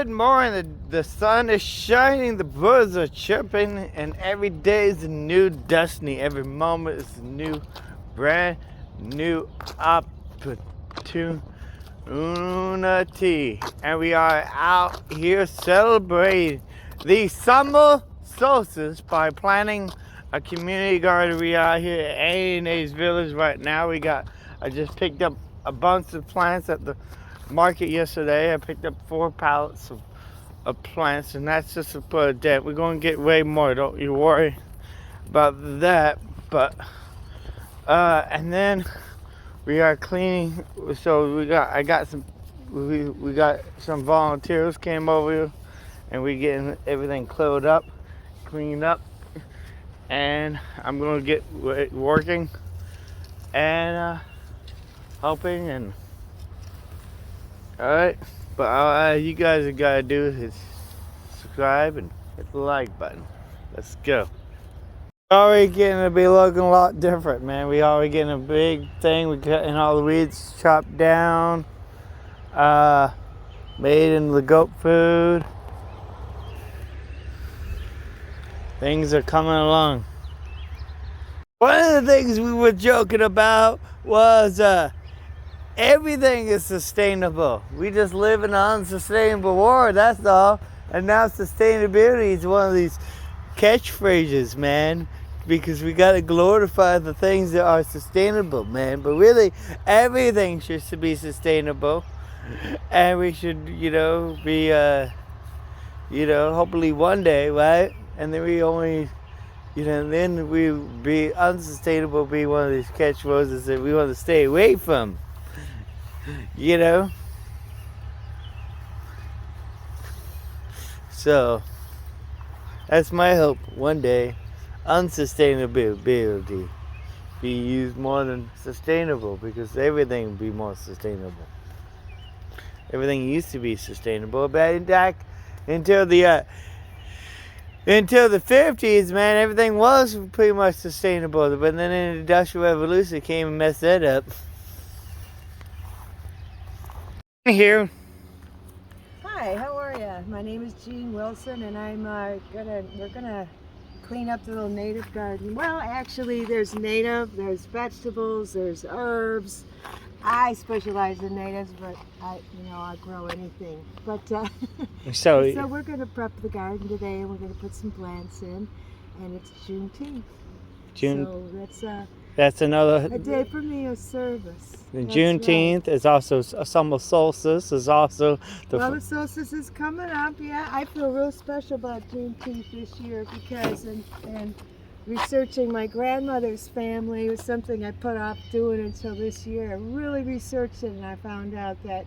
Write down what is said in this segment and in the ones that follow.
Good morning. The sun is shining, the birds are chirping, and every day is a new destiny. Every moment is a new, brand new opportunity. And we are out here celebrating the summer solstice by planting a community garden. We are here at Auntie Na's village right now. I just picked up a bunch of plants at the market yesterday. I picked up 4 pallets of plants, and that's just to put a dent. We're going to get way more, don't you worry about that. But and then we are cleaning. So we got some volunteers came over here, and we getting everything cleaned up, and I'm gonna get working and helping. And all right, but all you guys have got to do is subscribe and hit the like button. Let's go. Already getting to be looking a lot different, man. We already getting a big thing. We getting all the weeds chopped down, made into the goat food. Things are coming along. One of the things we were joking about was everything is sustainable. We just live in an unsustainable world, that's all. And now sustainability is one of these catchphrases, man, because we got to glorify the things that are sustainable, man. But really, everything should be sustainable. And we should, be, hopefully one day, right? And then we only, then we be unsustainable, be one of these catchphrases that we want to stay away from. So that's my hope. One day, unsustainability be used more than sustainable, because everything will be more sustainable. Everything used to be sustainable, but back until the 50s, man, everything was pretty much sustainable. But then the Industrial Revolution came and messed that up. Here. Hi, how are you? My name is Jean Wilson, and we're gonna clean up the little native garden. Well, actually, there's vegetables, there's herbs. I specialize in natives, but I grow anything. But so we're gonna prep the garden today, and we're gonna put some plants in, and it's Juneteenth. So that's another a day for me of service. The Juneteenth is also a summer solstice. Is also the solstice is coming up. Yeah, I feel real special about Juneteenth this year because and researching my grandmother's family was something I put off doing until this year. I really researched it, and I found out that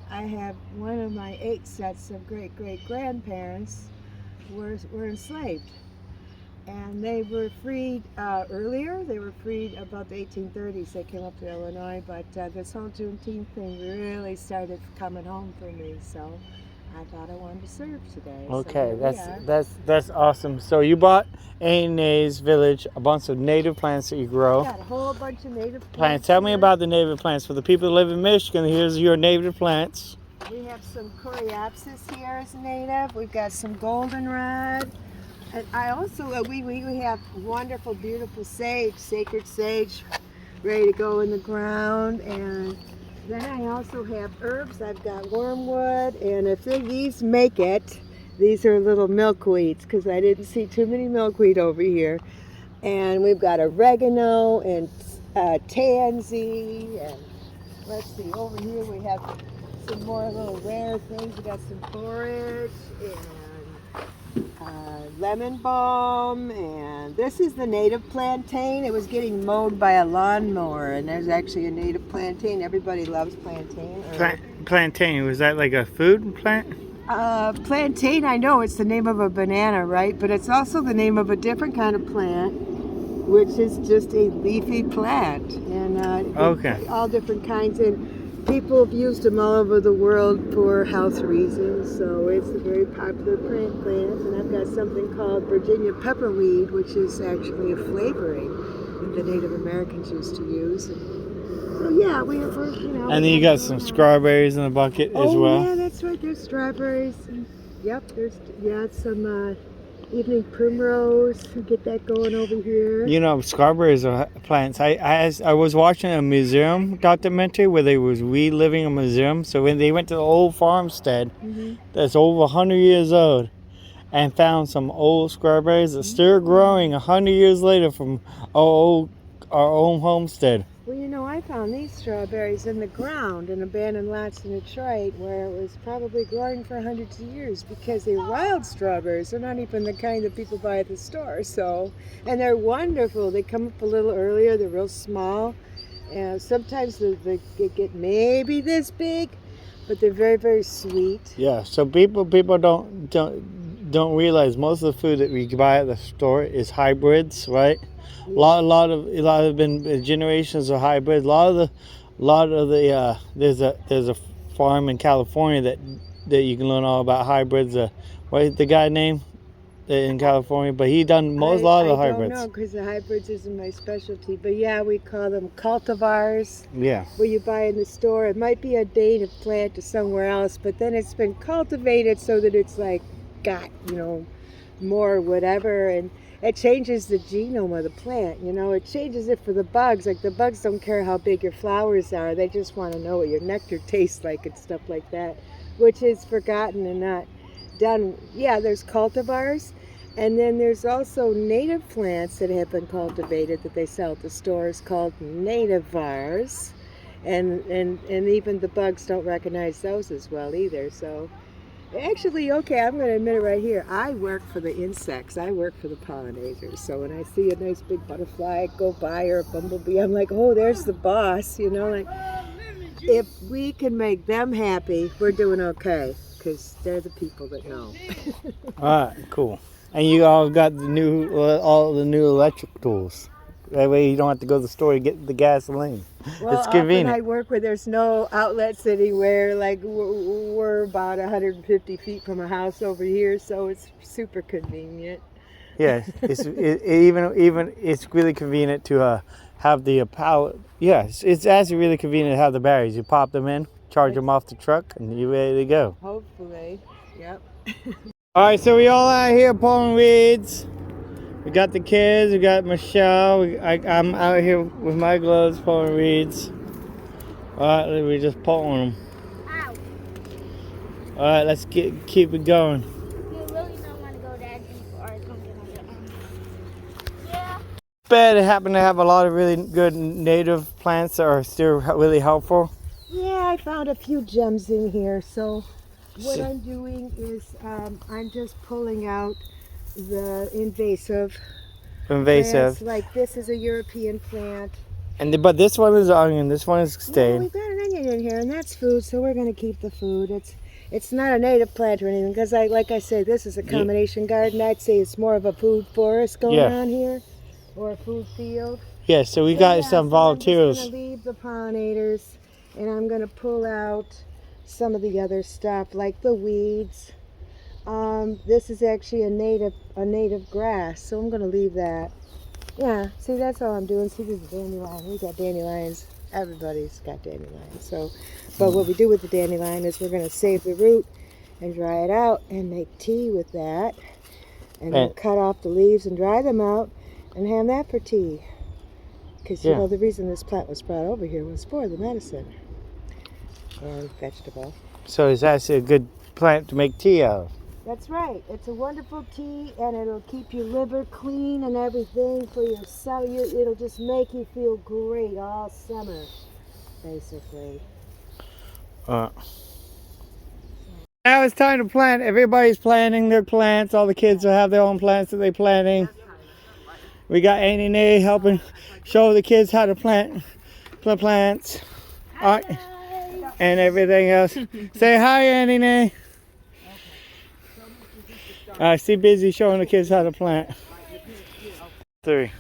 I have one of my 8 sets of great-great-grandparents were enslaved. And they were freed earlier. They were freed about the 1830s. They came up to Illinois, but this whole Juneteenth thing really started coming home for me. So I thought I wanted to serve today. Okay, so that's awesome. So you bought Auntie Na's village a bunch of native plants that you grow. I got a whole bunch of native plants. Tell me about the native plants. For the people that live in Michigan, here's your native plants. We have some Coreopsis here as native. We've got some goldenrod. And I also, we have wonderful, beautiful sage, sacred sage, ready to go in the ground. And then I also have herbs. I've got wormwood, and if these make it, these are little milkweeds, because I didn't see too many milkweed over here. And we've got oregano and tansy, and let's see, over here we have some more little rare things. We got some borage and lemon balm, and this is the native plantain. It was getting mowed by a lawnmower, and there's actually a native plantain. Everybody loves plantain. Plantain, was that like a food plant? Plantain, I know it's the name of a banana, right? But it's also the name of a different kind of plant, which is just a leafy plant. And all different kinds. And people have used them all over the world for health reasons, so it's a very popular plant. And I've got something called Virginia pepperweed, which is actually a flavoring that the Native Americans used to use. And So yeah, we're you know. And then we you have got some going on. strawberries in the bucket as Oh well. yeah, that's right. There's strawberries. And, yep, there's some evening primrose. We get that going over here. You know, strawberries are plants. I was watching a museum documentary where they was reliving a museum. So when they went to the old farmstead that's over 100 years old and found some old strawberries that still growing 100 years later from our own homestead. Well, you know, I found these strawberries in the ground in abandoned lots in Detroit where it was probably growing for hundreds of years because they're wild strawberries. They're not even the kind that people buy at the store. So, and they're wonderful. They come up a little earlier. They're real small. And sometimes they get maybe this big, but they're very, very sweet. Yeah, so people don't realize most of the food that we buy at the store is hybrids, right? A lot of been generations of hybrids. A lot of the there's a farm in California that you can learn all about hybrids. What is the guy name in California? But he done a lot of the hybrids. I don't know because the hybrids isn't my specialty. But yeah, we call them cultivars. Yeah. Where you buy in the store. It might be a native plant to somewhere else, but then it's been cultivated so that it's like got, you know, more whatever, and it changes the genome of the plant. You know, it changes it for the bugs. Like the bugs don't care how big your flowers are. They just want to know what your nectar tastes like and stuff like that, which is forgotten and not done. Yeah, there's cultivars. And then there's also native plants that have been cultivated that they sell at the stores called nativars. And even the bugs don't recognize those as well either. So actually, okay, I'm going to admit it right here. I work for the insects. I work for the pollinators. So when I see a nice big butterfly go by or a bumblebee, I'm like, oh, there's the boss. You know, like if we can make them happy, we're doing okay because they're the people that know. All right, cool. And you all got all the new electric tools. That way you don't have to go to the store to get the gasoline. Well, It's convenient. often I work where there's no outlets anywhere. Like we're about 150 feet from a house over here, so it's super convenient. Yeah, even it's really convenient to have the power. Yes, it's actually really convenient to have the batteries. You pop them in, charge them off the truck, and you're ready to go. Hopefully, yep. All right, so we all out here pulling weeds. We got the kids. We got Michelle. I'm out here with my gloves pulling weeds. All right, we're just pulling them. Ow. All right, let's keep it going. You really don't want to go that deep or it's going to get on your arm. Yeah. Bad it happened to have a lot of really good native plants that are still really helpful. Yeah, I found a few gems in here. So what I'm doing is I'm just pulling out the invasive. Plants. Like this is a European plant. But this one is onion. This one is Yeah, staying. we've got an onion in here, and that's food. So we're going to keep the food. It's not a native plant or anything because like I said, this is a combination garden. I'd say it's more of a food forest going on here, or a food field. Yeah, so we got some volunteers. I'm just going to leave the pollinators, and I'm going to pull out some of the other stuff like the weeds. This is actually a native grass, so I'm going to leave that. Yeah, see, that's all I'm doing. See, this is dandelion. We got dandelions. Everybody's got dandelions. So, but what we do with the dandelion is we're going to save the root and dry it out and make tea with that. And then cut off the leaves and dry them out and have that for tea. Because, you know, the reason this plant was brought over here was for the medicine and vegetable. So it's actually a good plant to make tea out of. That's right. It's a wonderful tea, and it'll keep your liver clean and everything for your cell. It'll just make you feel great all summer, basically. Now it's time to plant. Everybody's planting their plants. All the kids will have their own plants that they're planting. We got Auntie Na helping show the kids how to plant plants. And everything else. Say hi, Auntie Na. She's busy showing the kids how to plant. 3.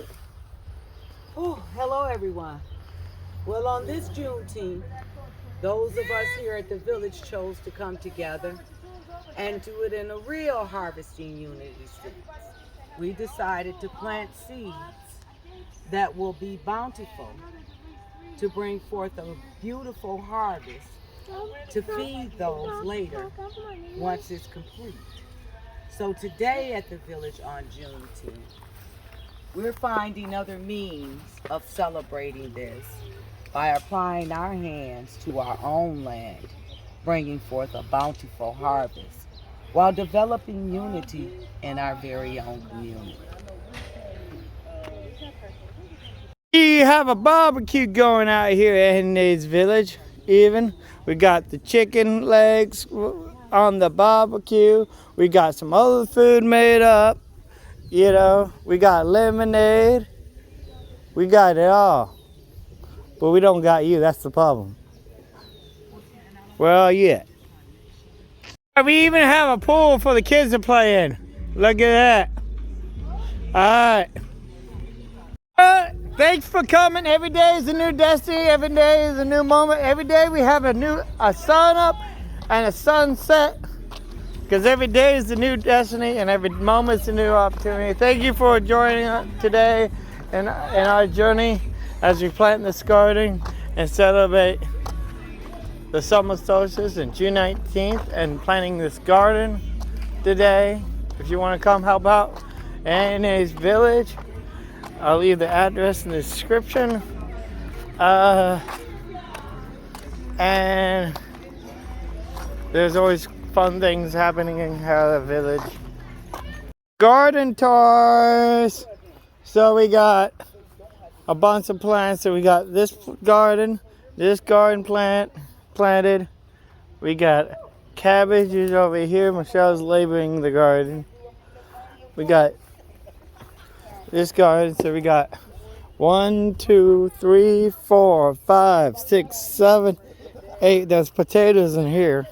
Oh, hello everyone. Well, on this Juneteenth, those of us here at the village chose to come together and do it in a real harvesting unity sense. We decided to plant seeds that will be bountiful to bring forth a beautiful harvest to feed those later once it's complete. So today at the village on Juneteenth, we're finding other means of celebrating this by applying our hands to our own land, bringing forth a bountiful harvest, while developing unity in our very own community. We have a barbecue going out here in this village. Even we got the chicken legs on the barbecue. We got some other food made up. You know, we got lemonade. We got it all. But we don't got you. That's the problem. Well, yeah. We even have a pool for the kids to play in. Look at that. All right. Thanks for coming. Every day is a new destiny. Every day is a new moment. Every day we have a sun up and a sunset. Because every day is a new destiny and every moment is a new opportunity. Thank you for joining us today in our journey as we plant this garden and celebrate the summer solstice on June 19th and planting this garden today. If you want to come help out in this village, I'll leave the address in the description. And there's always fun things happening in the village. Garden tours. So we got a bunch of plants. So we got this garden planted. We got cabbages over here. Michelle's labeling the garden. We got this garden. So we got 1, 2, 3, 4, 5, 6, 7, 8. There's potatoes in here.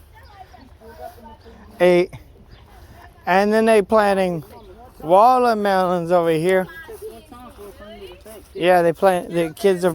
8. And then they planting watermelons over here. Yeah, the kids are